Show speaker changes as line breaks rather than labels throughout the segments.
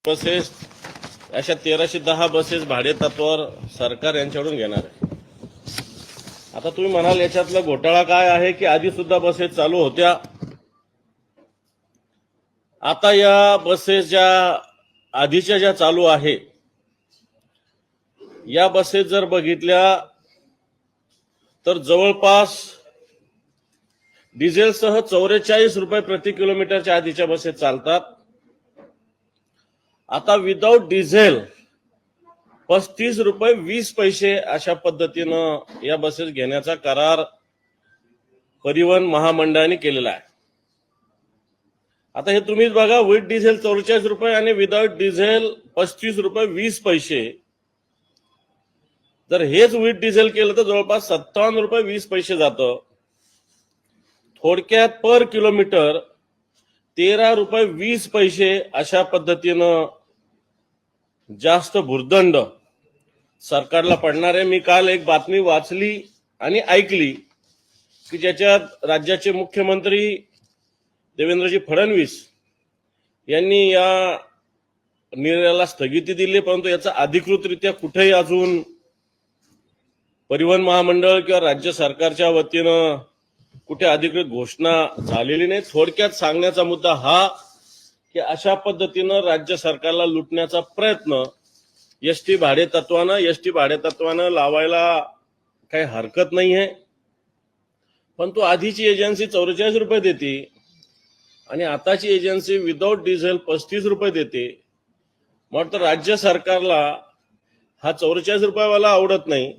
Buses अशा 1310 buses भाडे तत्वावर सरकार यांच्याकडून घेणार आहे. आता तुम्ही म्हणाल याच्यातला घोटाळा काय आहे की आधी सुद्धा बसेस चालू होत्या. आता या बसेस ज्या आधीच्या ज्या चालू आहे या बसेस जर बघितल्या तर जवळपास डिझेलसह 44 रुपये प्रति किलोमीटरच्या आधीच्या बसेस चालतात. आता विदाउट डिझेल 35 रुपये 20 पैसे अशा पद्धतीनं या बसेस घेण्याचा करार परिवहन महामंडळाने केलेला आहे. आता हे तुम्हीच बघा, विथ डिझेल 44 रुपये आणि विदाउट डिझेल 35 रुपये 20 पैसे. जर हेच विथ डिझेल केलं तर जवळपास 57 रुपये 20 पैसे जातं. थोडक्यात पर किलोमीटर 13 रुपये 20 पैसे अशा पद्धतीनं जास्त भुर्दंड सरकारला पडणार आहे. मी काल एक बातमी वाचली आणि ऐकली की ज्याच्यात राज्याचे मुख्यमंत्री देवेंद्रजी फडणवीस यांनी या निर्णयाला स्थगिती दिली, परंतु याचा अधिकृतरित्या कुठेही अजून परिवहन महामंडळ किंवा राज्य सरकारच्या वतीनं कुठे अधिकृत घोषणा झालेली नाही. थोडक्यात सांगण्याचा मुद्दा हा की अशा पद्धतीनं राज्य सरकारला लुटण्याचा प्रयत्न एसटी भाडेतत्वानं लावायला काही हरकत नाही आहे. पण तो आधीची एजन्सी 44 रुपये देते आणि आताची एजन्सी विदाउट डिझेल 35 रुपये देते. मग तर राज्य सरकारला हा 44 रुपयावाला आवडत नाही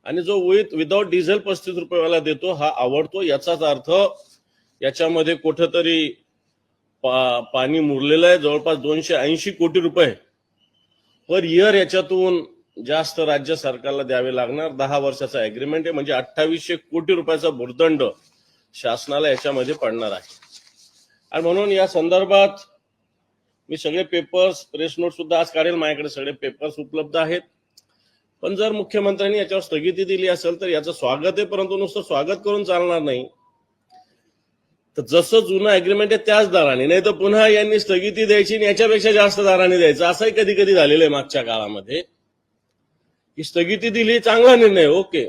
आणि जो विदाउट डिझेल 35 रुपयावाला देतो हा आवडतो. याचाच अर्थ याच्यामध्ये कुठेतरी पाणी मुरलेलं आहे. जवळपास 280 कोटी रुपये पर इयर याच्यातून जास्त राज्य सरकारला द्यावे लागणार. 10 वर्षाचा अग्रीमेंट आहे, म्हणजे 2800 कोटी रुपयाचा भुर्दंड शासनाला याच्यामध्ये पडणार आहे. आणि म्हणून या संदर्भात मी सगळे पेपर्स, प्रेस नोट सुद्धा आज काढेल, माझ्याकडे सगळे पेपर्स उपलब्ध आहेत. पण जर मुख्यमंत्र्यांनी याच्यावर स्थगिती दिली असेल तर याचं स्वागत आहे, परंतु नुसतं स्वागत करून चालणार नाही. तर जसं जुनं अग्रीमेंट आहे त्याच दराने, नाही तर पुन्हा यांनी स्थगिती द्यायची आणि याच्यापेक्षा जास्त दराने द्यायचं. असंही कधी कधी झालेलं आहे मागच्या काळामध्ये की स्थगिती दिली, चांगला निर्णय, ओके,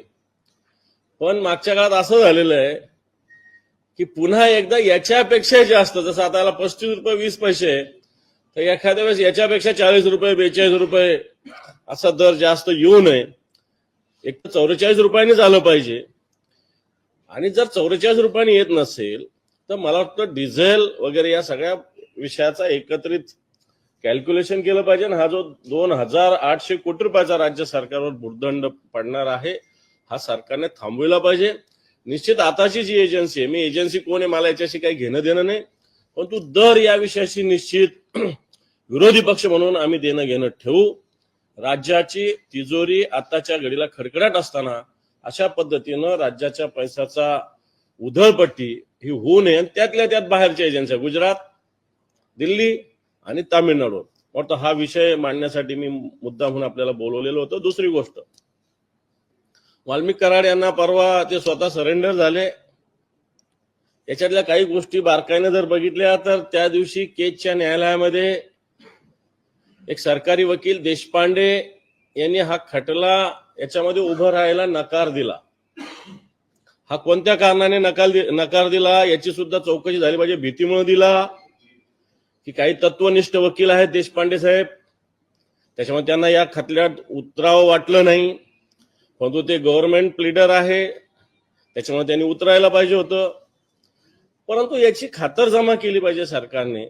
पण मागच्या काळात असं झालेलं आहे की पुन्हा एकदा याच्यापेक्षा जास्त, जसं आता याला 35 रुपये 20 पैसे, तर एखाद्या वेळेस याच्यापेक्षा 40 रुपये 42 रुपये असा दर जास्त येऊ नये. एक तर 44 रुपयांनी झालं पाहिजे. आणि जर 44 रुपयांनी येत नसेल तर मला वाटतं डिझेल वगैरे या सगळ्या विषयाचा एकत्रित कॅल्क्युलेशन केलं पाहिजे. आणि हा जो 2800 कोटी रुपयाचा राज्य सरकारवर भुर्दंड पडणार आहे हा सरकारने थांबविला पाहिजे. निश्चित आताची जी एजन्सी आहे, मी एजन्सी कोण आहे मला याच्याशी काही घेणं देणं नाही, परंतु दर या विषयाशी निश्चित विरोधी पक्ष म्हणून आम्ही देणं घेणं ठेवू. राज्याची तिजोरी आताच्या घडीला खडखडाट असताना अशा पद्धतीनं राज्याच्या पैशाचा उधळपट्टी ही होऊ नये. त्यातल्या त्यात बाहेरच्या एजन्सी गुजरात, दिल्ली आणि तामिळनाडू, वाटतं हा विषय मांडण्यासाठी मी मुद्दा म्हणून आपल्याला बोलवलेलं होतं. दुसरी गोष्ट, वाल्मिक कराड यांना परवा ते स्वतः सरेंडर झाले. याच्यातल्या काही गोष्टी बारकाईने जर बघितल्या तर त्या दिवशी केजच्या न्यायालयामध्ये एक सरकारी वकील देशपांडे यांनी हा खटला याच्यामध्ये उभं राहायला नकार दिला. हा कोणत्या कारणाने नकार दिला याची सुद्धा चौकशी झाली पाहिजे. भीतीमुळे दिला की काही तत्वनिष्ठ वकील आहेत देशपांडे साहेब, त्याच्यामुळे त्यांना या खटल्यात उतरावं वाटलं नाही, परंतु ते गव्हर्नमेंट प्लीडर आहे त्याच्यामुळे त्यांनी उतरायला पाहिजे होतं. परंतु याची खातरजमा केली पाहिजे सरकारने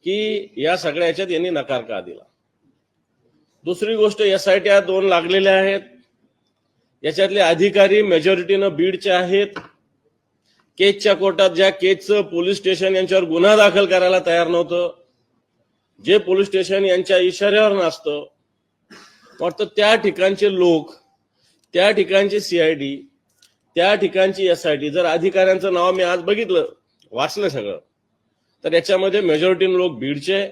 की या सगळ्या याच्यात यांनी नकार का दिला. दुसरी गोष्ट, SIT 2 लागलेल्या आहेत. याच्यातले अधिकारी मेजॉरिटीनं बीडचे आहेत. केजच्या कोर्टात ज्या केजचं पोलीस स्टेशन यांच्यावर गुन्हा दाखल करायला तयार नव्हतं, जे पोलीस स्टेशन यांच्या इशाऱ्यावर नसतं, वाटतं त्या ठिकाणचे लोक, त्या ठिकाणची CID, त्या ठिकाणची SIT, जर अधिकाऱ्यांचं नाव मी आज बघितलं, वाचलं सगळं, तर याच्यामध्ये मेजॉरिटी लोक बीडचे.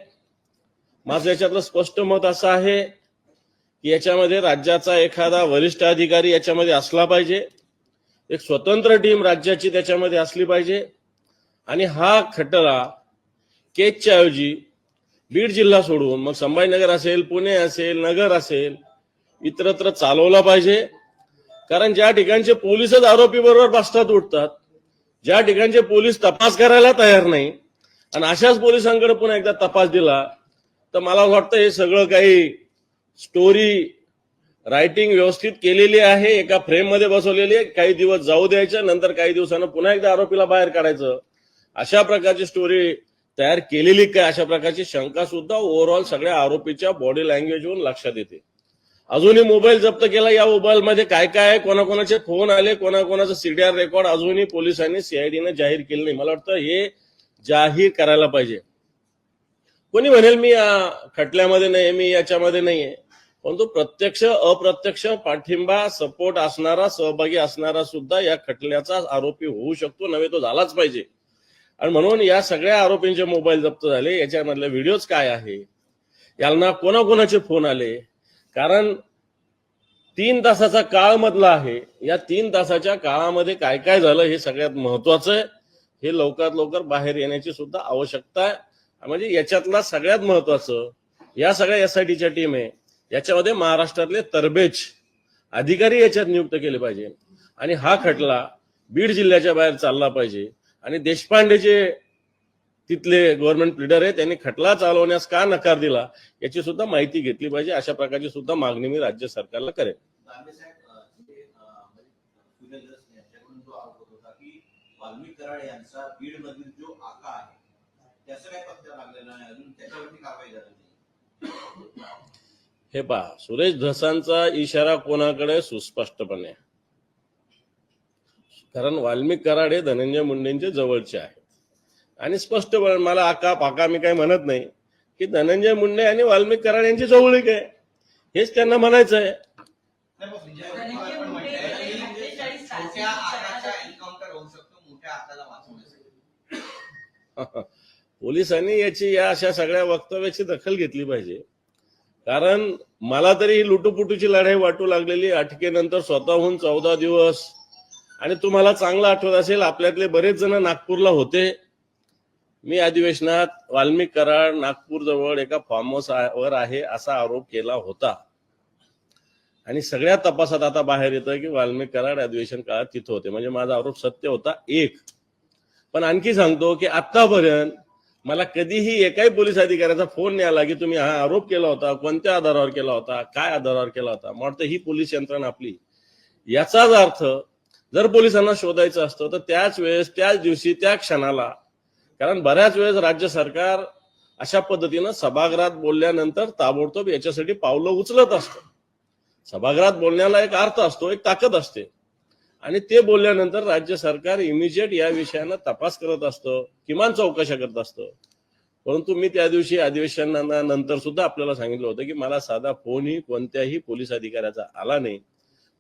माझं याच्यातलं स्पष्ट मत असं आहे की याच्यामध्ये राज्याचा एखादा वरिष्ठ अधिकारी याच्यामध्ये असला पाहिजे, एक स्वतंत्र टीम राज्याची त्याच्यामध्ये असली पाहिजे. आणि हा खटला केजच्या ऐवजी बीड जिल्हा सोडून मग संभाजीनगर असेल, पुणे असेल, नगर असेल, इतरत्र चालवला पाहिजे. कारण ज्या ठिकाणचे पोलीसच आरोपी बरोबर बसतात उठतात, ज्या ठिकाणचे पोलीस तपास करायला तयार नाही, आणि अशाच पोलिसांकडे पुन्हा एकदा तपास दिला तर मला वाटतं हे सगळं काही स्टोरी रायटिंग व्यवस्थित केलेली आहे, एका फ्रेम मध्ये बसवलेली आहे. काही दिवस जाऊ द्यायचं, नंतर काही दिवसानं पुन्हा एकदा आरोपीला बाहेर काढायचं, अशा प्रकारची स्टोरी तयार केलेली काय, अशा प्रकारची शंका सुद्धा ओव्हरऑल सगळ्या आरोपीच्या बॉडी लँग्वेजवरून लक्षात येते. अजूनही मोबाईल जप्त केला, या मोबाईलमध्ये काय काय आहे, कोणाकोणाचे फोन आले, कोणाकोणाचं सीडीआर रेकॉर्ड अजूनही पोलिसांनी सीआयडीने जाहीर केलं नाही. मला वाटतं हे जाहीर करायला पाहिजे. कोणी म्हणेल मी या खटल्यामध्ये नाही, मी याच्यामध्ये नाहीये, परंतु प्रत्यक्ष अप्रत्यक्ष पाठिंबा सपोर्ट असणारा, सहभागी असणारा सुद्धा या खटल्याचा आरोपी होऊ शकतो, नव्हे तो झालाच पाहिजे. आणि म्हणून या सगळ्या आरोपींचे मोबाईल जप्त झाले, याच्यामधले व्हिडिओज काय आहे, यांना कोणाकोणाचे फोन आले, कारण 3 तासाचा काळ मधला आहे, या 3 तासाच्या काळामध्ये काय काय झालं हे सगळ्यात महत्वाचं आहे. हे लवकरात लवकर बाहेर येण्याची सुद्धा आवश्यकता आहे. म्हणजे याच्यातला सगळ्यात महत्वाचं, या सगळ्या एसआयटीच्या टीम आहे, याच्यामध्ये महाराष्ट्रातले तरबेज अधिकारी याच्यात नियुक्त केले पाहिजे, आणि हा खटला बीड जिल्ह्याच्या बाहेर चालला पाहिजे. आणि देशपांडे जे तिथले गव्हर्नमेंट लीडर आहे, त्यांनी खटला चालवण्यास का नकार दिला याची सुद्धा माहिती घेतली पाहिजे. अशा प्रकारची सुद्धा मागणी मी राज्य सरकारला करेन.
वाल्मिक कराड यांचा बीड मधील जो आका आहे त्याचं काय पत्ता लागलेला नाही, अजून त्याच्यावरती कारवाई झाली नाही.
हे पहा, सुरेश धसांचा इशारा कोणाकडे सुस्पष्टपणे, कारण वाल्मिक कराड हे धनंजय मुंडेंचे जवळचे आहेत, आणि स्पष्टपणे मला आका पाका मी काही म्हणत नाही की धनंजय मुंडे आणि वाल्मिक कराड यांची जवळीक आहे, हेच त्यांना म्हणायचं आहे. पोलिसांनी याची या अशा सगळ्या वक्तव्याची दखल घेतली पाहिजे. कारण मला तरी ही लुटूपुटूची लढाई वाटू लागलेली अटकेनंतर स्वतःहून 14 दिवस. आणि तुम्हाला चांगलं आठवत असेल, आपल्यातले बरेच जण नागपूरला होते. मी अधिवेशनात वाल्मिक कराड नागपूर जवळ एका फार्म हाऊस वर आहे असा आरोप केला होता, आणि सगळ्या तपासात आता बाहेर येतं की वाल्मिक कराड अधिवेशन काळात तिथं होते. म्हणजे माझा आरोप सत्य होता एक. पण आणखी सांगतो की आतापर्यंत मला कधीही एकाही पोलीस अधिकाऱ्याचा फोन नाही आला की तुम्ही हा आरोप केला होता, कोणत्या आधारावर केला होता, काय आधारावर केला होता. मला वाटतं ही पोलीस यंत्रणा आपली. याचाच अर्थ जर पोलिसांना शोधायचं असतं तर त्याच वेळेस, त्याच दिवशी, त्या क्षणाला, कारण बऱ्याच वेळेस राज्य सरकार अशा पद्धतीनं सभागृहात बोलल्यानंतर ताबडतोब याच्यासाठी पावलं उचलत असतं. सभागृहात बोलण्याला एक अर्थ असतो, एक ताकद असते, आणि ते बोलल्यानंतर राज्य सरकार इमिजिएट या विषयानं तपास करत असतं, किमान चौकशा करत असतं. परंतु मी त्या दिवशी अधिवेशनानंतर सुद्धा आपल्याला सांगितलं होतं की मला साधा फोनही कोणत्याही पोलीस अधिकाऱ्याचा आला नाही.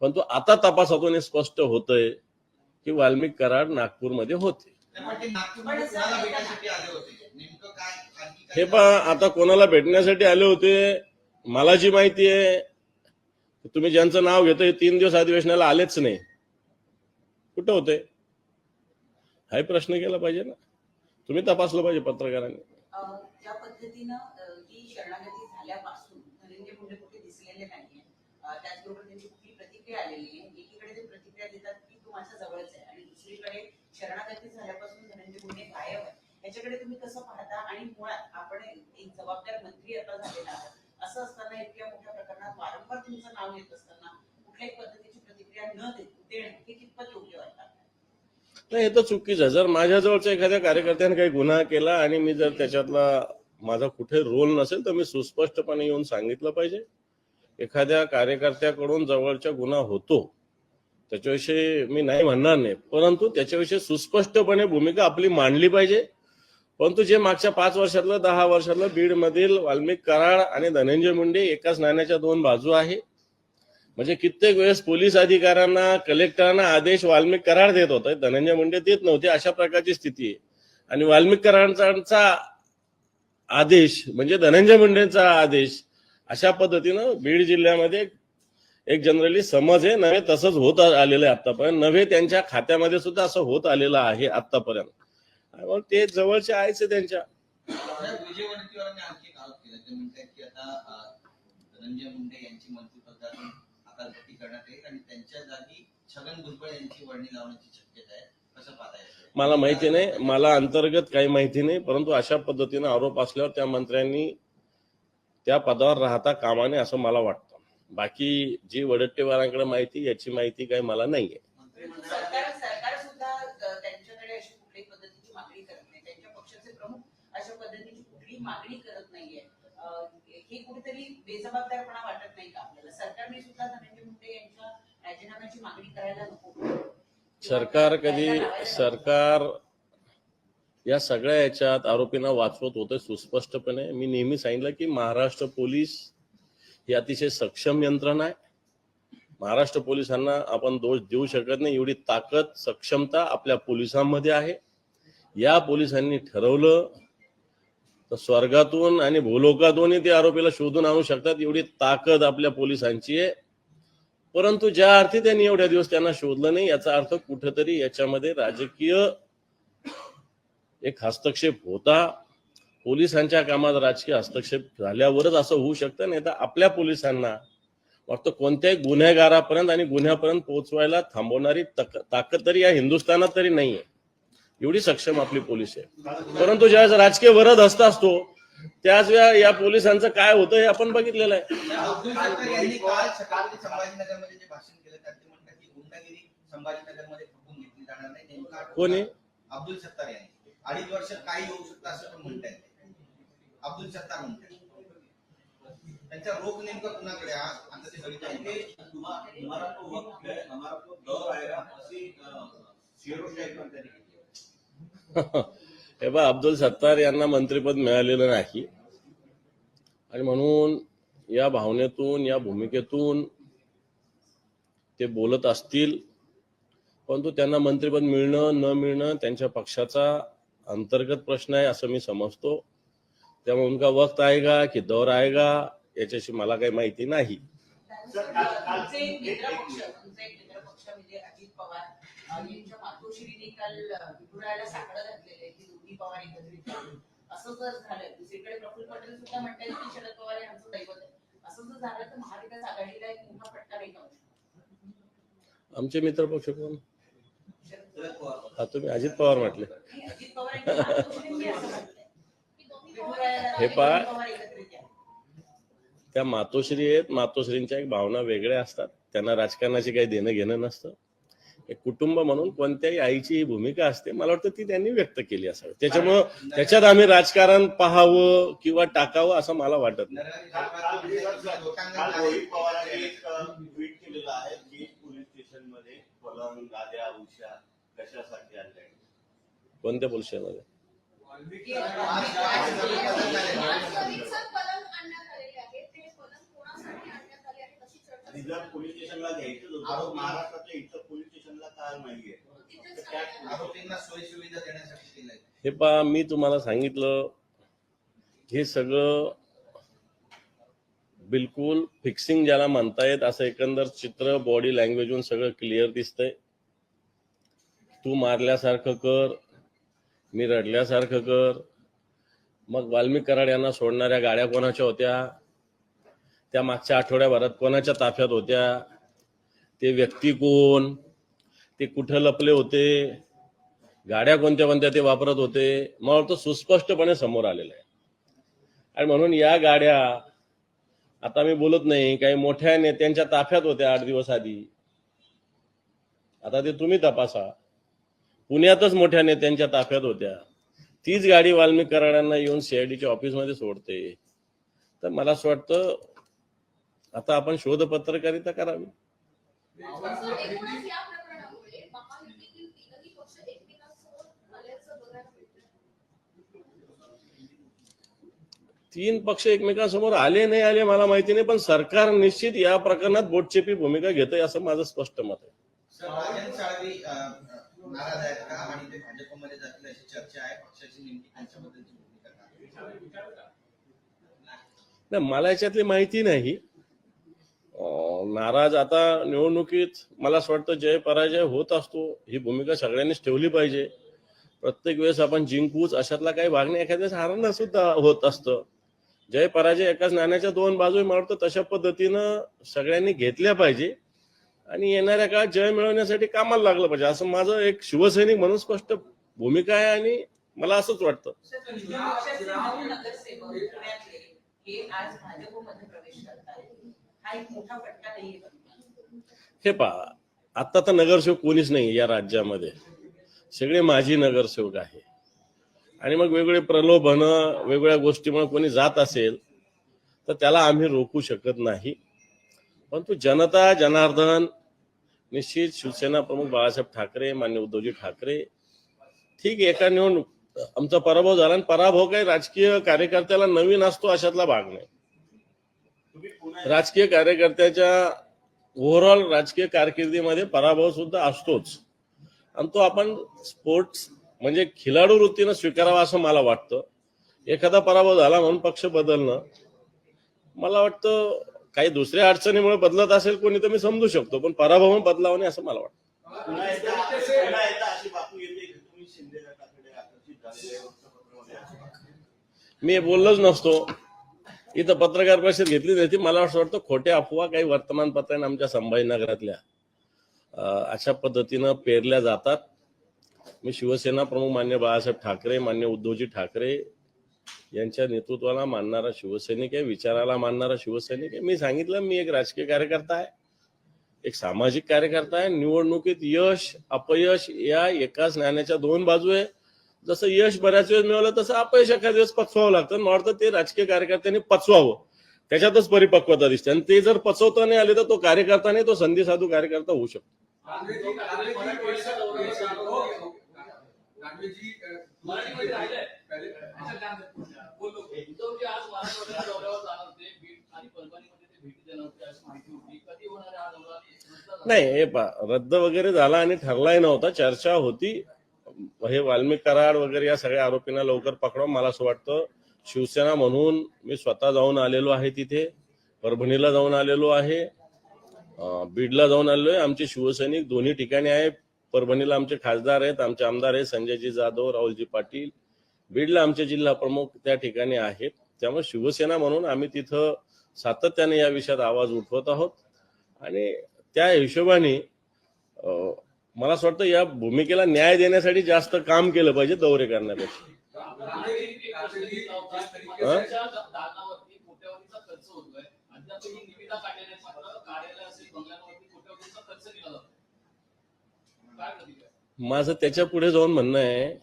परंतु आता तपासातून हे स्पष्ट होतंय की वाल्मिक कराड नागपूरमध्ये होते. हे पहा, आता कोणाला भेटण्यासाठी आले होते, मला जी माहिती आहे, तुम्ही ज्यांचं नाव घेतोय 3 दिवस अधिवेशनाला आलेच नाही, कुठं होते हाही प्रश्न केला पाहिजे ना. तुम्ही तपासलं पाहिजे पत्रकारांनी.
ज्या पद्धतीनं ही शरणागती झाल्यापासून धनंजय मुंडे कुठे दिसलेले नाहीये, त्याचबरोबर त्यांची कुठली प्रतिक्रिया आलेली आहे. एकीकडे ते प्रतिक्रिया देतात की तू माझ्या जवळच आहे, आणि दुसरीकडे शरणागती झाल्यापासून धनंजय मुंडे गायब आहे. याच्याकडे तुम्ही कसं पाहता? आणि मुळात आपण एक जबाबदार मंत्री आता झालेला आहात, असं असताना इतक्या मोठ्या प्रकरणात वारंवार तुमचं नाव येत असताना कुठल्याही पद्धतीची प्रतिक्रिया न देणं हे कितपत योग्य वाटतं?
नाही, हे तर चुकीचं आहे. जर माझ्याजवळच्या एखाद्या कार्यकर्त्याने काही गुन्हा केला आणि मी जर त्याच्यातला माझा कुठे रोल नसेल तर मी सुस्पष्टपणे येऊन सांगितलं पाहिजे. एखाद्या कार्यकर्त्याकडून जवळचा गुन्हा होतो त्याच्याविषयी मी नाही म्हणणार नाही, परंतु त्याच्याविषयी सुस्पष्टपणे भूमिका आपली मांडली पाहिजे. परंतु जे मागच्या 5 वर्षातलं 10 वर्षातलं बीड मधील वाल्मिक कराड आणि धनंजय मुंडे एकाच नाण्याच्या 2 बाजू आहे. म्हणजे कित्येक वेळेस पोलीस अधिकाऱ्यांना, कलेक्टरांना आदेश वाल्मिक कराड देत होते, धनंजय मुंडे देत नव्हते, अशा प्रकारची स्थिती आहे. आणि वाल्मिक कराडांचा आदेश म्हणजे धनंजय मुंडेंचा आदेश, अशा पद्धतीनं बीड जिल्ह्यामध्ये एक जनरली समज आहे. नव्हे तसंच होत आलेलं आहे आतापर्यंत, नव्हे त्यांच्या खात्यामध्ये सुद्धा असं होत आलेलं आहे आतापर्यंत. ते जवळचे आहेच त्यांच्या.
विजय वडेट्टीवारांनी आणखी एक आरोप केला. ते म्हणतात की आता धनंजय मुंडे यांची मंत्रिपदातून हकालपट्टी करण्यात येईल आणि त्यांच्या जागी छगन भुजबळ यांची वर्णी लावण्याची शक्यता आहे. कसं पाहता येईल?
मला माहिती नाही, मला अंतर्गत काही माहिती नाही, परंतु अशा पद्धतीने आरोप असल्यावर त्या मंत्र्यांनी त्या पदावर राहता कामा नये असं मला वाटतं. बाकी जी वडेट्टीवारांकडे माहिती, याची माहिती काही मला नाहीये.
सरकार सुद्धा त्यांच्याकडे अशी कुठल्याही पद्धतीची मागणी करत नाही. त्यांच्या पक्षाचे प्रमुख अशा पद्धतीची कुठलीही मागणी करत नाहीये. हे कुठेतरी बेजबाबदारपणा वाटत नाही का आपल्याला? सरकारने सुद्धा धनंजय मुंडे यांच्या राजीनाम्याची मागणी करायला नको.
सरकार या सगळ्या याच्यात आरोपींना वाचवत होते सुस्पष्टपणे. मी नेहमी सांगितलं की महाराष्ट्र पोलीस ही अतिशय सक्षम यंत्रणा आहे. महाराष्ट्र पोलिसांना आपण दोष देऊ शकत नाही, एवढी ताकद, सक्षमता आपल्या पोलिसांमध्ये आहे. या पोलिसांनी ठरवलं तर स्वर्गातून आणि भूलोकातूनही ते आरोपीला शोधून आणू शकतात, एवढी ताकद आपल्या पोलिसांची आहे. परंतु ज्या अर्थी त्यांनी एवढ्या दिवस त्यांना शोधलं नाही, याचा अर्थ कुठेतरी याच्यामध्ये राजकीय एक हस्तक्षेप होता. पोलिसांच्या कामात राजकीय हस्तक्षेप झाल्यावरच असं होऊ शकतं. नाही तर आपल्या पोलिसांना वाटतं कोणत्याही गुन्हेगारापर्यंत आणि गुन्ह्यापर्यंत पोहोचवायला थांबवणारी ताकद तरी या हिंदुस्थानात तरी नाहीये. एवढी सक्षम आपली पोलीस आहे. परंतु ज्यावेळेस राजकीय वरद हस्त असतो त्याच वेळा या पोलिसांचं काय होतं हे आपण बघितलेलं आहे.
अब्दुल सत्तार यांनी काल छत्रपती संभाजीनगरमध्ये जे भाषण केलं त्यात ते म्हणतात की गुंडागिरी संभाजीनगरमध्ये खपून घेतली जाणार नाही. नेमका
कोणी?
अब्दुल सत्तार यांनी 2.5 वर्षात काही होऊ शकतं असं पण म्हणतात. अब्दुल सत्तार म्हणतात त्यांचा रोग नेमका कुणाकडे आता ते सगळी हमारा तो वक्त है, हमारा तो दौर आएगा अशी शेरोशाही पण त्यांनी केली.
हे बा, अब्दुल सत्तार यांना मंत्रिपद मिळालेलं नाही आणि म्हणून या भावनेतून, या भूमिकेतून ते बोलत असतील. परंतु त्यांना मंत्रिपद मिळणं न मिळणं त्यांच्या पक्षाचा अंतर्गत प्रश्न आहे असं मी समजतो. त्यामुळे उनका वक्त आएगा की दौर आएगा याच्याशी मला काही माहिती नाही.
तुमचे एक मित्र पक्ष म्हणजे अजित पवार यांच्या मातोश्रीने काल विठुरायाला साकडं घातलेले की दोन्ही पवार एकत्रित असं जर झालं, दुसरीकडे प्रफुल्ल पटेल सुद्धा म्हणतात की शरद पवार हे आमचं दैवत आहे, असं जर झालं तर महाविकास आघाडीला एक मोठा फटका नाही का?
आमचे मित्र पक्ष कोण?
शरद पवार.
हा, तुम्ही अजित पवार म्हटले.
अजित पवार यांच्या मातोश्रींनी असं म्हटलंय
हे पहा,
पवार एकत्रित आहे.
त्या मातोश्री आहेत, मातोश्रींच्या एक भावना वेगळ्या असतात. त्यांना राजकारणाशी काही देणं घेणं नसतं. एक कुटुंब म्हणून कोणत्याही आईची ही भूमिका असते, मला वाटतं ती त्यांनी व्यक्त केली असावी. त्याच्यामुळं त्याच्यात आम्ही राजकारण पाहावं किंवा टाकावं असं मला वाटत नाही.
रोहित पवारांनी एक ट्विट केलेलं आहे की पोलीस स्टेशन मध्ये पलंग, गाद्या, उशा कशासाठी आणल्या?
कोणत्या पोलिसांमध्ये?
जर पोलीस स्टेशनला घ्यायचं होतं, महाराष्ट्रातल्या इतर पोलीस स्टेशनला काय नाहीये?
आरोपींना सोयी सुविधा देण्यासाठी केलंय.
हे पहा, मी तुम्हाला सांगितलं हे सगळं बिलकुल फिक्सिंग ज्याला म्हणता येत असं एकंदर चित्र बॉडी लँग्वेजवरून सगळं क्लिअर दिसतंय. तू मारल्यासारखं कर, मी रडल्यासारखं कर. मग वाल्मिक कराड यांना सोडणाऱ्या गाड्या कोणाच्या होत्या? त्या मागच्या आठवड्याभरात कोणाच्या ताफ्यात होत्या? ते व्यक्ती कोण? ते कुठं लपले होते? गाड्या कोणत्या कोणत्या ते वापरत होते? मला वाटतं सुस्पष्टपणे समोर आलेलं आहे. आणि म्हणून या गाड्या, आता मी बोलत नाही, काही मोठ्या नेत्यांच्या ताफ्यात होत्या 8 दिवस आधी. आता ते तुम्ही तपासा. पुण्यातच मोठ्या नेत्यांच्या ताफ्यात होत्या. तीच गाडी वाल्मिक कराडांना येऊन सीआयडीच्या ऑफिसमध्ये सोडते. तर मला असं वाटतं आता आपण शोध पत्रकारिता करावी. तीन पक्ष एकमेकांसमोर आले नाही आले मला माहिती नाही, पण सरकार निश्चित या प्रकरणात बोटचेपी भूमिका घेतंय असं माझं स्पष्ट मत आहे.
राजन साळवी नाराज आहेत का आणि ते भाजपमध्ये जातील अशी चर्चा आहे. पक्षाची नेमकी त्यांच्याबद्दलची भूमिका
नाही, मला याच्यातली माहिती नाही. नाराज आता निवडणुकीत मला असं वाटतं जय पराजय होत असतो, ही भूमिका सगळ्यांनीच ठेवली पाहिजे. प्रत्येक वेळेस आपण जिंकूच अशातला काही भाग नाही. एखाद्या वेळेस हारणं सुद्धा होत असतं. जय पराजय एकाच नाण्याच्या दोन बाजू मला वाटतं तशा पद्धतीनं सगळ्यांनी घेतल्या पाहिजे आणि येणाऱ्या काळात जय मिळवण्यासाठी कामाला लागलं पाहिजे, असं माझं एक शिवसैनिक म्हणून स्पष्ट भूमिका आहे आणि मला असंच वाटतं.
पक्षाचे 9 नगरसेवक पुण्यातले हे आज भाजपमध्ये प्रवेश करतात. हा एक मोठा फटका नाहीये का?
हे पहा, आता तर नगरसेवक कोणीच नाही या राज्यामध्ये, सगळे माजी नगरसेवक आहे. आणि मग वेगवेगळे प्रलोभन वेगवेगळ्या गोष्टीमुळे कोणी जात असेल तर त्याला आम्ही रोखू शकत नाही. परंतु जनता जनार्दन निश्चित शिवसेना प्रमुख बाळासाहेब ठाकरे, मान्य उद्धवजी ठाकरे, ठीक एका निवडणूक आमचा पराभव झाला आणि पराभव काही राजकीय कार्यकर्त्याला नवीन असतो अशातला भाग नाही.
तुम्ही पुन्हा
राजकीय कार्यकर्त्याच्या ओव्हरऑल राजकीय कारकिर्दीमध्ये पराभव सुद्धा असतोच आणि तो आपण स्पोर्ट्स म्हणजे खिलाडू वृत्तीनं स्वीकारावा असं मला वाटतं. एखादा पराभव झाला म्हणून पक्ष बदलणं मला वाटतं काही दुसऱ्या अडचणीमुळे बदलत असेल कोणी तर मी समजू शकतो, पण पराभव म्हणून बदलावं नाही असं मला वाटतं.
पुन्हा एकदा अशी बातमी येते की तुम्ही शिंदे गटाकडे आकर्षित झालेले वृत्तपत्रामध्ये.
मी बोललोच नसतो, इथं पत्रकार परिषद घेतली नव्हती. मला असं वाटतं खोट्या अफवा काही वर्तमानपत्रांना आमच्या संभाजीनगरातल्या अशा पद्धतीनं पेरल्या जातात. मी शिवसेना प्रमुख मान्य बाळासाहेब ठाकरे, मान्य उद्धवजी ठाकरे यांच्या नेतृत्वाला मानणारा शिवसैनिक आहे, विचाराला मानणारा शिवसैनिक आहे. मी सांगितलं मी एक राजकीय कार्यकर्ता आहे, एक सामाजिक कार्यकर्ता आहे. निवडणुकीत यश अपयश या एकाच नाण्याच्या दोन बाजू आहे. जसं यश बऱ्याच वेळेस मिळवलं तसं अपयश एखाद्या वेळेस पचवावं लागतं. मला वाटतं ते राजकीय कार्यकर्त्यांनी पचवावं, त्याच्यातच परिपक्वता दिसते. आणि ते जर पचवता नाही आले तर तो कार्यकर्ता नाही, तो संधी साधू कार्यकर्ता होऊ शकतो. नाही हे रद्द वगैरे झाला आणि ठरलाही नव्हता, चर्चा होती. हे वाल्मिक कराड वगैरे या सगळ्या आरोपींना लवकर पकडावं मला असं वाटतं. शिवसेना म्हणून मी स्वतः जाऊन आलेलो आहे, तिथे परभणीला जाऊन आलेलो आहे, बीडला जाऊन आलेलो आहे. आमचे शिवसैनिक दोन्ही ठिकाणी आहे. परभणीला आमचे खासदार आहेत, आमचे आमदार आहेत संजयजी जाधव, राहुलजी पाटील. बीडला आमचे जिल्हा प्रमुख त्या ठिकाणी आहेत. त्यामुळे शिवसेना म्हणून आम्ही तिथं सातत्याने या विषयात आवाज उठवत आहोत आणि त्या हिशोबाने मला असं वाटतं या भूमिकेला न्याय देण्यासाठी जास्त काम केलं पाहिजे दौरे करण्यापेक्षा. माझं त्याच्या पुढे जाऊन म्हणणं आहे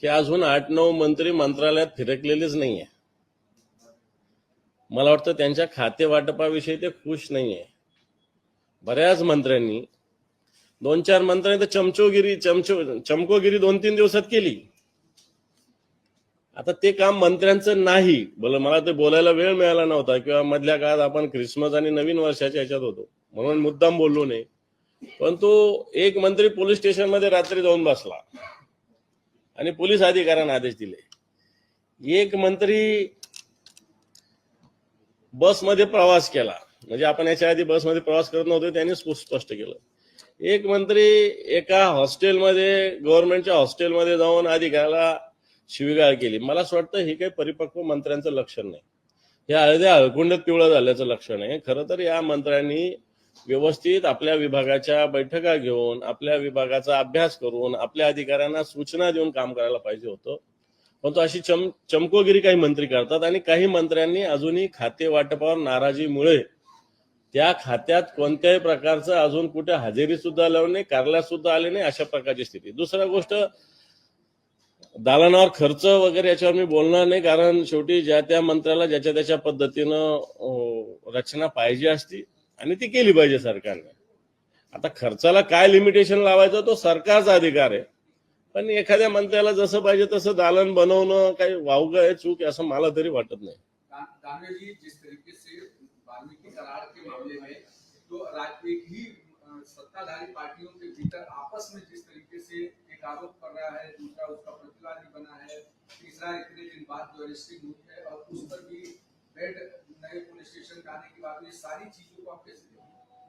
की अजून 8-9 मंत्री मंत्रालयात फिरकलेलेच नाहीये. मला वाटतं त्यांच्या खाते वाटपाविषयी ते खुश नाहीये. बऱ्याच मंत्र्यांनी 2-4 मंत्र्यांनी तर चमकोगिरी 2-3 दिवसात केली. आता ते काम मंत्र्यांचं नाही. मला ते बोलायला वेळ मिळाला नव्हता किंवा मधल्या काळात आपण ख्रिसमस आणि नवीन वर्षाच्या ह्याच्यात होतो म्हणून मुद्दाम बोललो नाही. पण तो एक मंत्री पोलीस स्टेशनमध्ये रात्री जाऊन बसला आणि पोलीस अधिकाऱ्यांना आदेश दिले. एक मंत्री बसमध्ये प्रवास केला, म्हणजे आपण याच्या आधी बसमध्ये प्रवास करत नव्हतो, त्यांनी स्पष्ट केलं. एक मंत्री एका हॉस्टेलमध्ये गव्हर्नमेंटच्या हॉस्टेलमध्ये जाऊन अधिकाऱ्याला शिवीगाळ केली. मला असं वाटतं हे काही परिपक्व मंत्र्यांचं लक्षण नाही. हे हळद्या हळकुंडात पिवळं झाल्याचं लक्षण आहे. खरं तर या मंत्र्यांनी व्यवस्थित आपल्या विभागाच्या बैठका घेऊन आपल्या विभागाचा अभ्यास करून आपल्या अधिकाऱ्यांना सूचना देऊन काम करायला पाहिजे होतं. पण तो अशी चमकोगिरी काही मंत्री करतात आणि काही मंत्र्यांनी अजूनही खाते वाटपावर नाराजीमुळे त्या खात्यात कोणत्याही प्रकारचं अजून कुठे हजेरी सुद्धा लावून नाही, कार्यालयात सुद्धा आले नाही, अशा प्रकारची स्थिती. दुसरा गोष्ट, दालनावर खर्च वगैरे याच्यावर मी बोलणार नाही, कारण शेवटी ज्या त्या मंत्र्याला ज्याच्या त्याच्या पद्धतीनं रचना पाहिजे असती आणि ती केली पाहिजे सरकारने. आता खर्चाला काय लिमिटेशन लावायचं तो सरकारचा अधिकार आहे, पण एखाद्या मंत्र्याला जसं पाहिजे तसं दालन बनवणं काही वावगं आहे, चूक आहे असं मला तरी वाटत नाही.
दानवे जी, जिस तरीके से वाल्मीकि करार के मामले में तो एक ही सत्ताधारी पार्टियों के भीतर आपस में जिस तरीके से एक आरोप कर रहा है, दूसरा उसका प्रतिवादी बना है, तीसरा इतने दिन बाद जो अरेस्टिंग हुई है और उस पर भी बेड नए पुलिस स्टेशन का आने के बाद ये सारी चीजों को आप कैसे देखते हैं?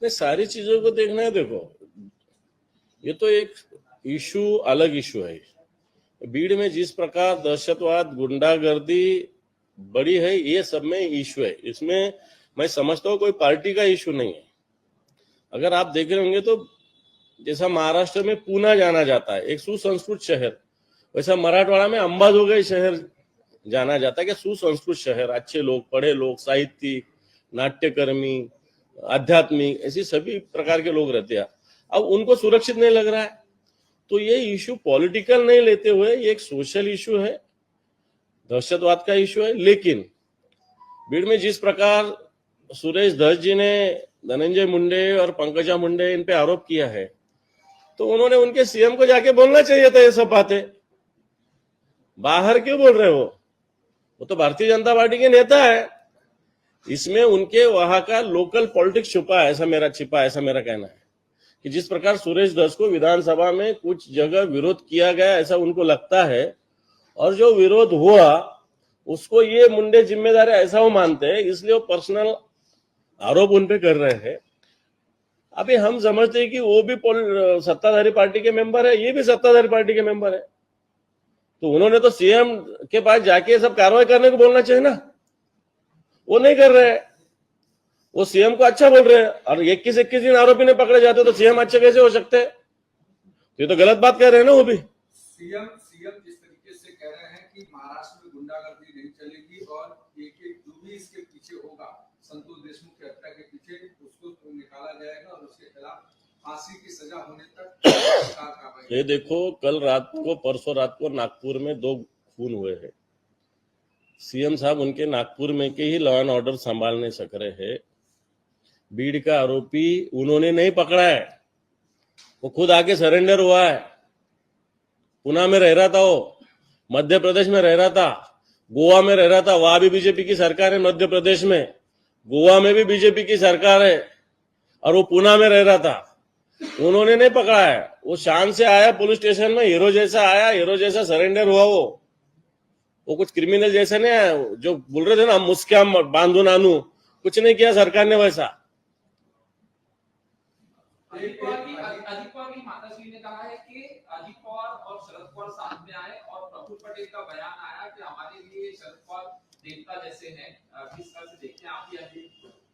नहीं, सारी चीजों को देखना है। देखो, ये तो एक इशू अलग इशू है। भीड़ में जिस प्रकार दहशतवाद गुंडागर्दी बड़ी है, ये सब में इशू है। इसमें मैं समझता हूँ कोई पार्टी का इशू नहीं है। अगर आप देख रहे होंगे तो जैसा महाराष्ट्र में पूना जाना जाता है, एक सुसंस्कृत शहर, वैसा मराठवाड़ा में अंबाजोगाई शहर जाना जाता है कि सुसंस्कृत शहर, अच्छे लोग, पढ़े लोग, साहित्यिक, नाट्यकर्मी, आध्यात्मिक, ऐसी सभी प्रकार के लोग रहते हैं। अब उनको सुरक्षित नहीं लग रहा है, तो ये इशू पॉलिटिकल नहीं लेते हुए ये एक सोशल इशू है, दहशतवाद का इशू है। लेकिन भीड़ में जिस प्रकार सुरेश धस जी ने धनंजय मुंडे और पंकजा मुंडे इन पे आरोप किया है, तो उन्होंने उनके सीएम को जाके बोलना चाहिए था ये सब बातें। बाहर क्यों बोल रहे हो? वो तो भारतीय जनता पार्टी के नेता है। इसमें उनके वहां का लोकल पॉलिटिक्स छुपा है, ऐसा मेरा कहना है कि जिस प्रकार सुरेश धस को विधानसभा में कुछ जगह विरोध किया गया ऐसा उनको लगता है, और जो विरोध हुआ उसको ये मुंडे जिम्मेदार है ऐसा वो मानते हैं, इसलिए वो पर्सनल आरोप उन पे कर रहे हैं। अभी हम समझते हैं कि वो भी सत्ताधारी पार्टी के मेंबर है, ये भी सत्ताधारी पार्टी के मेंबर है, तो उन्होंने तो सीएम के पास जाके सब कार्रवाई करने को बोलना चाहिए ना। वो नहीं कर रहे हैं, वो सीएम को अच्छा बोल रहे हैं, और 21 दिन आरोपी ने पकड़े जाते तो सीएम अच्छे कैसे हो सकते हैं? ये तो गलत बात कह रहे हैं ना वो भी।
सीएम जिस तरीके से कह रहे हैं कि महाराष्ट्र में गुंडागर्दी नहीं चलेगी और एक जो भी इसके पीछे होगा, संतोष देशमुख की हत्या के पीछे, उसको निकाला जाएगा और उसके खिलाफ फांसी की सजा होने तक।
ये देखो, कल रात को, परसों रात को नागपुर में 2 खून हुए हैं। सीएम साहब उनके नागपुर में के ही लॉ एंड ऑर्डर संभाल नहीं सक रहे हैं। भीड़ का आरोपी उन्होंने नहीं पकड़ा है, वो खुद आके सरेंडर हुआ है। पुणे में रह रहा था, वो मध्य प्रदेश में रह रहा था, गोवा में रह रहा था, वहां भी बीजेपी की सरकार है मध्य प्रदेश में, गोवा में भी बीजेपी की सरकार है, और वो पुणे में रह रहा था। उन्होंने नहीं पकड़ा है, वो शान से आया पुलिस स्टेशन में, हीरो जैसा आया, हीरो जैसा सरेंडर हुआ। वो कुछ क्रिमिनल जैसा नहीं है जो बोल रहे थे ना, मुस्काम बांधू नानू, कुछ नहीं किया सरकार ने वैसा।
अजित पवार की माताश्री ने कहा है कि अजित पवार और शरद पवार साथ में आए, और प्रफुल्ल पटेल का बयान आया कि हमारे लिए शरद पवार देवता जैसे हैं। किस तरह से देखते हैं आप ये?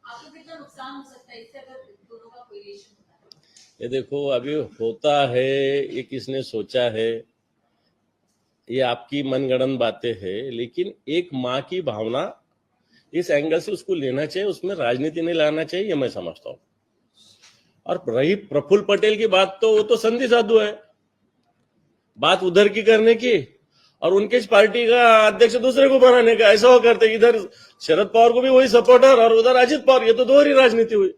आपको कितना नुकसान हो सकता है इससे अगर दोनों का कोरिलेशन होता है?
ये देखो, अभी होता है, ये किसने सोचा है, ये आपकी मनगढ़ंत बातें हैं, लेकिन एक माँ की भावना इस एंगल से उसको लेना चाहिए, उसमें राजनीति नहीं लाना चाहिए, ये मैं समझता हूँ। और रही प्रफुल्ल पटेल की बात, तो वो तो संधि साधु है, बात उधर की करने की और उनके पार्टी का अध्यक्ष दूसरे को बनाने का, ऐसा वो करते। इधर शरद पवार को भी वही सपोर्टर और उधर अजित पवार, ये तो दोहरी राजनीति हुई।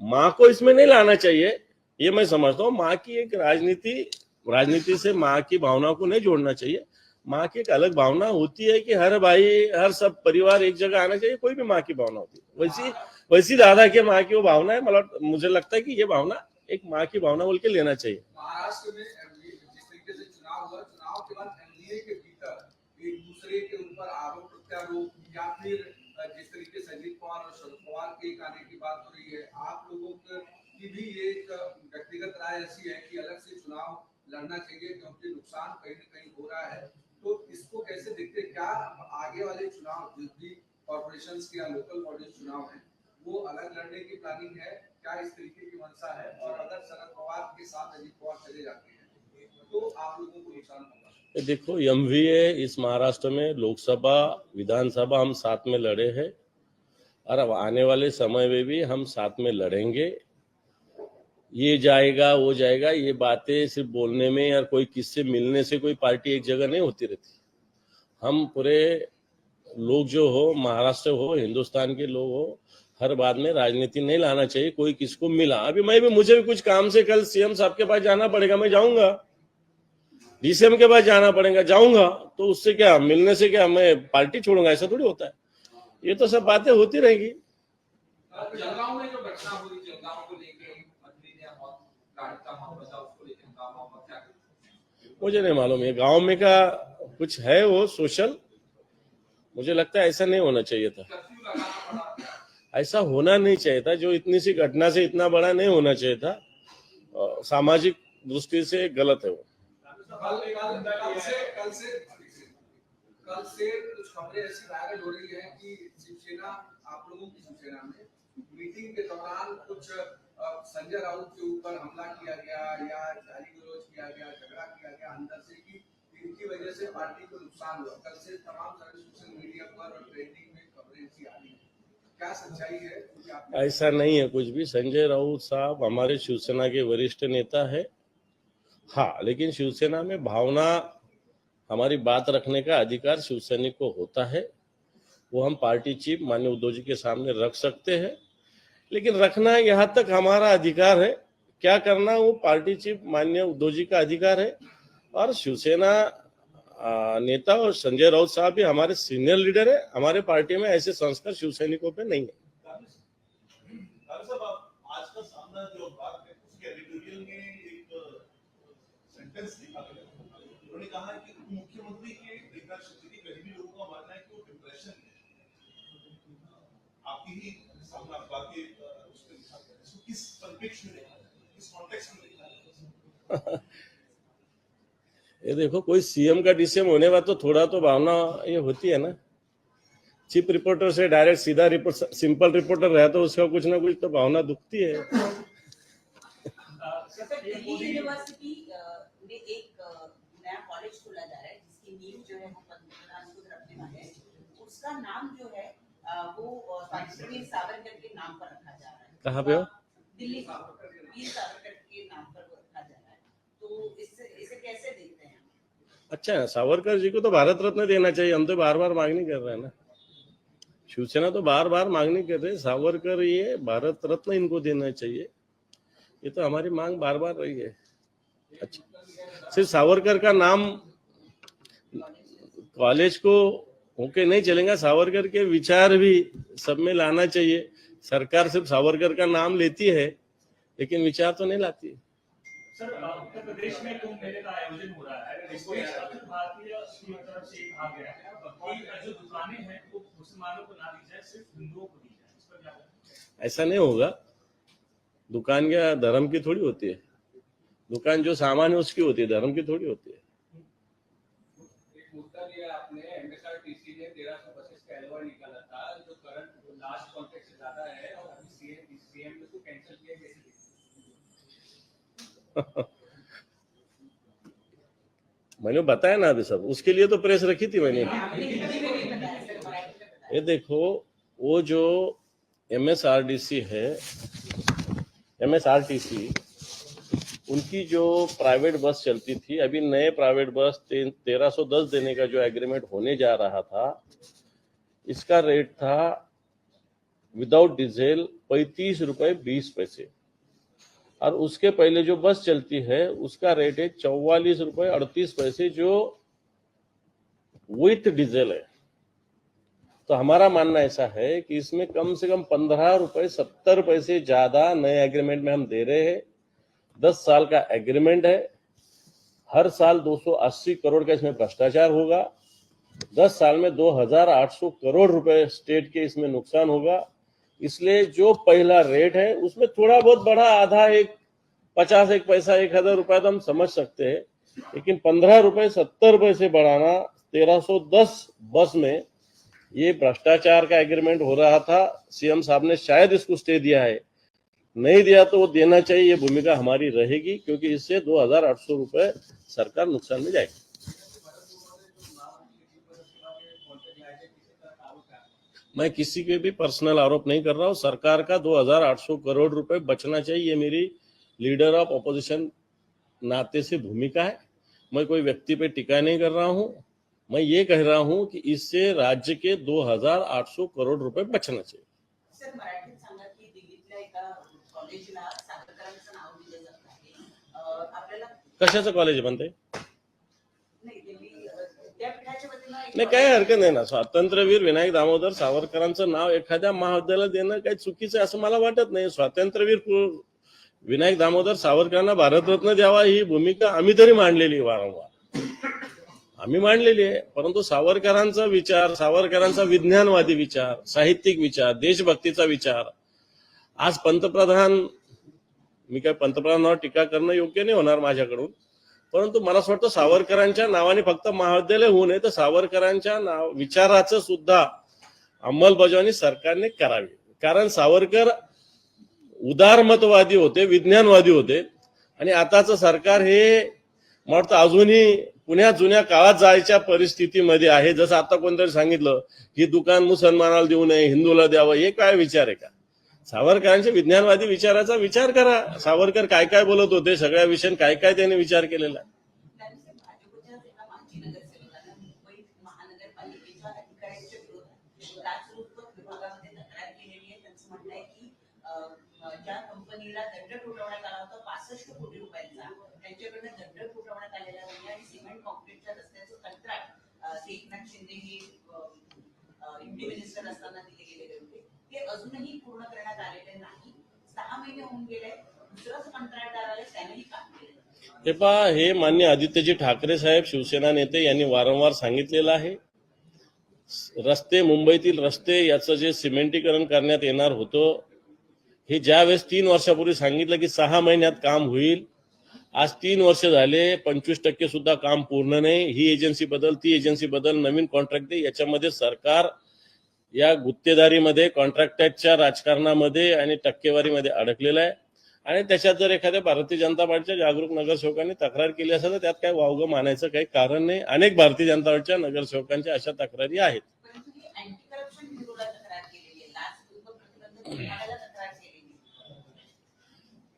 माँ को इसमें नहीं लाना चाहिए, ये मैं समझता हूँ। माँ की एक राजनीति से माँ की भावना को नहीं जोड़ना चाहिए। माँ की एक अलग भावना होती है कि हर भाई, हर सब परिवार एक जगह आना चाहिए, कोई भी माँ की भावना होती है। वैसी दादा के माँ की वो भावना है, मतलब मुझे लगता है कि ये भावना एक माँ की भावना बोल के लेना चाहिए।
महाराष्ट्र में जिस तरीके से चुनाव हुआ, चुनाव के बाद एनडीए के भीतर एक दूसरे के ऊपर आरोप प्रत्यारोप, या फिर जिस तरीके से अजित पवार और शरद पवार के एक आने की बात हो रही है, आप लोगों की भी एक व्यक्तिगत राय ऐसी है कि अलग से चुनाव लड़ना चाहिए क्योंकि नुकसान कहीं न कहीं हो रहा है, तो इसको कैसे देखते हैं? क्या आगे वाले चुनाव जो भी कॉर्पोरेशन के या लोकल बॉडी चुनाव है वो अलग लड़ने की प्लानिंग है? क्या इस तरीके की मंशा है? और अगर शरद पवार के साथ अजित पवार चले जाते हैं तो आप लोगों को नुकसान होगा?
देखो, एमवीए इस महाराष्ट्र में लोकसभा विधानसभा हम साथ में लड़े हैं, और अब आने वाले समय में भी हम साथ में लड़ेंगे। ये जाएगा वो जाएगा, ये बातें सिर्फ बोलने में या कोई किससे मिलने से कोई पार्टी एक जगह नहीं होती रहती। हम पूरे लोग जो हो, महाराष्ट्र हो, हिंदुस्तान के लोग हो, हर बात में राजनीति नहीं लाना चाहिए। कोई किसको मिला, अभी मुझे भी कुछ काम से कल सीएम साहब के पास जाना पड़ेगा, मैं जाऊंगा, डीसीएम के पास जाना पड़ेगा, जाऊंगा, तो उससे क्या, मिलने से क्या मैं पार्टी छोड़ूंगा? ऐसा थोड़ी होता है। ये तो सब बातें होती रहेंगी।
जलगांव में जो घटना हुई, जलगांव को लेकर मंत्री ने गाड़ी का मामला था, उसको लेकर गांव क्या,
मुझे नहीं मालूम है गांव में का कुछ है वो सोशल, मुझे लगता है ऐसा नहीं होना चाहिए था,
कर्फ्यू लगाना पड़ा।
ऐसा होना नहीं चाहिए था। जो इतनी सी घटना से इतना बड़ा नहीं होना चाहिए था। सामाजिक दृष्टि से गलत है वो।
कल से कुछ खबरें ऐसी वायरल हो रही है कि शिवसेना, आप लोगों की शिवसेना में मीटिंग के दौरान कुछ संजय राउत के ऊपर हमला किया गया या गाली गलौज किया गया, झगड़ा किया गया अंदर से, कि इनकी वजह से पार्टी को नुकसान हुआ। कल से तमाम सारे सोशल मीडिया पर और ट्रेंडिंग में खबरें ऐसी आ रही है, क्या सच्चाई है?
ऐसा नहीं है कुछ भी। संजय राउत साहब हमारे शिवसेना के वरिष्ठ नेता है, हाँ, लेकिन शिवसेना में भावना, हमारी बात रखने का अधिकार शिवसैनिक को होता है, वो हम पार्टी चीफ माननीय उद्धव जी के सामने रख सकते हैं, लेकिन रखना यहाँ तक हमारा अधिकार है, क्या करना वो पार्टी चीफ माननीय उद्धव जी का अधिकार है। और शिवसेना नेता और संजय राउत साहब भी हमारे सीनियर लीडर है, हमारे पार्टी में ऐसे संस्कार शिवसैनिकों पे नहीं है।
आज का सामना जो बात है उसके एडिटोरियल में एक सेंटेंस लिखा गया, उन्होंने कहा कि मुख्यमंत्री के लीडरशिप की कहीं भी लोगों का मानना है कि वो डिप्रेशन में, आपकी ही सामना बाकी उसके लिखा गया, इसको किस परिप्रेक्ष्य में लिखा है, किस कॉन्टेक्स्ट में लिखा है?
ये देखो, कोई सीएम का डीसीएम होने बाद तो थोड़ा तो भावना ये होती है ना। चीफ रिपोर्टर से डायरेक्ट सीधा रिपोर्ट, सिंपल रिपोर्टर रहा तो उसका कुछ ना कुछ तो भावना दुखती है।
दिल्ली यूनिवर्सिटी में एक नया कॉलेज खोला जा रहा है जिसकी नींव जो है वो पंतप्रधान खुद रखने वाले हैं। उसका नाम जो है वो स्वामी वीर सावरकर के नाम पर रखा जा रहा है।
कहाँ पे हो?
दिल्ली वीर सावरकर के नाम पर वो रखा जा रहा है, तो इसे कैसे देखते हैं?
अच्छा है, सावरकर जी को तो भारत रत्न देना चाहिए, हम तो बार बार मांगनी कर रहे हैं ना। शिवसेना तो बार बार मांगनी कर रहे हैं, सावरकर ये भारत रत्न इनको देना चाहिए, ये तो हमारी मांग बार बार रही है। अच्छा, सिर्फ सावरकर का नाम कॉलेज को होके नहीं चलेगा, सावरकर के विचार भी सब में लाना चाहिए। सरकार सिर्फ सावरकर का नाम लेती है लेकिन विचार तो नहीं लाती।
सर, उत्तर प्रदेश में कुंभ मेले का आयोजन हो रहा है, इसको अखिल भारतीय की तरफ से कहा गया है कि जो दुकानें हैं वो मुसलमानों को ना दी जाए, सिर्फ हिंदुओं को दी जाए, इस पर क्या कहें?
ऐसा नहीं होगा। दुकान क्या धर्म की थोड़ी होती है, दुकान जो सामान है उसकी होती है, धर्म की थोड़ी होती है।
एक मुद्दा लिया आपने, एमएसआरटीसी ने 1300 बसेस का एलओआई निकाला था जो करंट लास्ट कॉन्ट्रैक्ट से ज्यादा है, और अभी सीएम ने उसको कैंसिल किया। कैसे?
मैंने बताया ना अभी सब, उसके लिए तो प्रेस रखी थी मैंने। ये देखो, वो जो एमएसआरटीसी है, एमएसआरटीसी उनकी जो प्राइवेट बस चलती थी, अभी नए प्राइवेट बस 1310 देने का जो एग्रीमेंट होने जा रहा था, इसका रेट था विदाउट डीजल 35 रुपए 20 पैसे, और उसके पहले जो बस चलती है उसका रेट है 44 रुपए 38 पैसे जो विथ डीजल है। तो हमारा मानना ऐसा है कि इसमें कम से कम 15 रुपए 70 पैसे ज्यादा नए एग्रीमेंट में हम दे रहे हैं। 10 साल का एग्रीमेंट है, हर साल 280 करोड़ का इसमें भ्रष्टाचार होगा, 10 साल में 2800 करोड़ रुपए स्टेट के इसमें नुकसान होगा। इसलिए जो पहला रेट है उसमें थोड़ा बहुत बढ़ा, आधा, 50 एक पैसा 1000 रुपए तो हम समझ सकते हैं, लेकिन 15 रुपए 70 पैसे बढ़ाना 1310 बस में, ये भ्रष्टाचार का एग्रीमेंट हो रहा था। सीएम साहब ने शायद इसको स्टे दिया है, नहीं दिया तो वो देना चाहिए, ये भूमिका हमारी रहेगी, क्योंकि इससे 2800 रुपए सरकार नुकसान में जाएगी। मैं किसी के भी पर्सनल आरोप नहीं कर रहा हूँ, सरकार का 2800 करोड़ रुपए बचना चाहिए, ये मेरी लीडर ऑफ ऑपोजिशन नाते से भूमिका है। मैं कोई व्यक्ति पे टिका नहीं कर रहा हूँ, मैं ये कह रहा हूँ कि इससे राज्य के 2800 करोड़ रुपए बचना चाहिए।
सर, मराठीत सांगा की दिल्लीतल्या एका कॉलेजला सावरकरांचं नाव दिलं जात आहे, आपल्याला
कशाचं कॉलेज बनते?
नाही, दिल्ली विद्यापीठाच्या वतीनं
नाही, काही हरकत नाही ना, स्वातंत्र्यवीर विनायक दामोदर सावरकरांचं नाव एखाद्या महाविद्यालयात देणं काही चुकीचं आहे असं मला वाटत नाही। स्वातंत्र्यवीर विनायक दामोदर सावरकरांना भारतरत्न द्यावा ही भूमिका आम्ही तरी मांडलेली आहे, वारंवार आम्ही मांडलेली आहे, परंतु सावरकरांचा विचार, सावरकरांचा विज्ञानवादी विचार, साहित्यिक विचार, देशभक्तीचा विचार आज पंतप्रधान मी काय पंतप्रधानांवर टीका करणं योग्य नाही होणार माझ्याकडून, परंतु मला असं वाटतं सावरकरांच्या नावाने फक्त महाविद्यालय होऊ नये तर सावरकरांच्या विचाराचं सुद्धा अंमलबजावणी सरकारने करावी. कारण सावरकर उदारमतवादी होते, विज्ञानवादी होते, आणि आताचं सरकार हे मला वाटतं अजूनही पुण्या जुन्या काळात जायच्या परिस्थितीमध्ये आहे. जसं आता कोणतरी सांगितलं की दुकान मुसलमानाला देऊ नये, हिंदूला द्यावं, हे काय विचार आहे का? सावरकरांच्या विज्ञानवादी विचाराचा विचार करा. सावरकर काय काय बोलत होते, सगळ्या विषयात काय काय त्यांनी विचार केलेला आहे.
त्यानुसार भाजपच्या एका माजी नगरसेवकानं मुंबई महानगरपालिकेच्या अधिकाऱ्यांच्या विरोधात लाचलुचपत विभागामध्ये तक्रार केलेली आहे. त्यांचं म्हणणं आहे की ज्या कंपनीला दंड ठोठावण्यात आला होता 65 कोटी रुपयांचा, त्यांच्याकडनं दंड ठोठावण्यात आलेला नाही आणि सिमेंट कॉन्क्रीटच्या रस्त्याचं कंत्राट एकनाथ शिंदे हे युटी मिनिस्टर असताना दिले गेलेले होते, ते अजूनही पूर्ण करण्यात आलेले नाही. 6 महिने होऊन गेले, दुसराच कंत्राटदार आले, त्यानेही काम केलं.
हे पहा, हे माननीय आदित्यजी ठाकरे साहेब शिवसेना नेते यांनी वारंवार सांगितलेलं आहे. रस्ते, मुंबईतील रस्ते याचं जे सिमेंटीकरण करण्यात येणार होतं, हे ज्यावेळेस 3 वर्षापूर्वी सांगितलं की 6 महिन्यात काम होईल, आज 3 वर्ष झाले, 25% सुद्धा काम पूर्ण नाही. ही एजन्सी बदल, ती एजन्सी बदल, नवीन कॉन्ट्रॅक्ट दे, याच्यामध्ये सरकार या गुत्तेदारीमध्ये, कॉन्ट्रॅक्टच्या राजकारणामध्ये आणि टक्केवारीमध्ये अडकलेलं आहे. आणि त्याच्यात जर एखाद्या भारतीय जनता पार्टीच्या जागरूक नगरसेवकांनी तक्रार केली असेल तर त्यात काय वावगं मानायचं काही कारण नाही. अनेक भारतीय जनता पार्टीच्या नगरसेवकांच्या अशा तक्रारी आहेत.
परंतु ही अँटी करप्शन ब्युरोला तक्रार केलेली आहे, लाचलुचपत प्रतिबंधक विभागाला तक्रार केलेली आहे.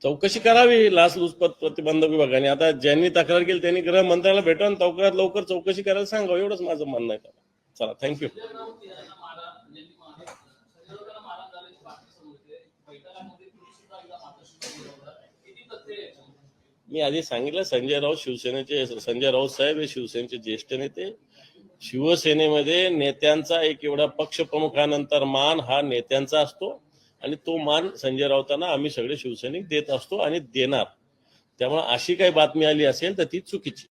चौकशी करावी लाचलुचपत प्रतिबंधक विभागाने. आता ज्यांनी तक्रार केली त्यांनी गृहमंत्र्याला भेटून लवकर चौकशी करायला सांगावं, एवढंच माझं म्हणणं आहे. चला, थँक्यू. मी आधी सांगितलं, संजय राऊत साहेब हे शिवसेनेचे ज्येष्ठ नेते. शिवसेनेमध्ये नेत्यांचा एक एवढा पक्षप्रमुखानंतर मान हा नेत्यांचा असतो, आणि तो मान संजय राऊतांना आम्ही सगळे शिवसैनिक देत असतो आणि देणार. त्यामुळे अशी काही बातमी आली असेल तर ती चुकीची.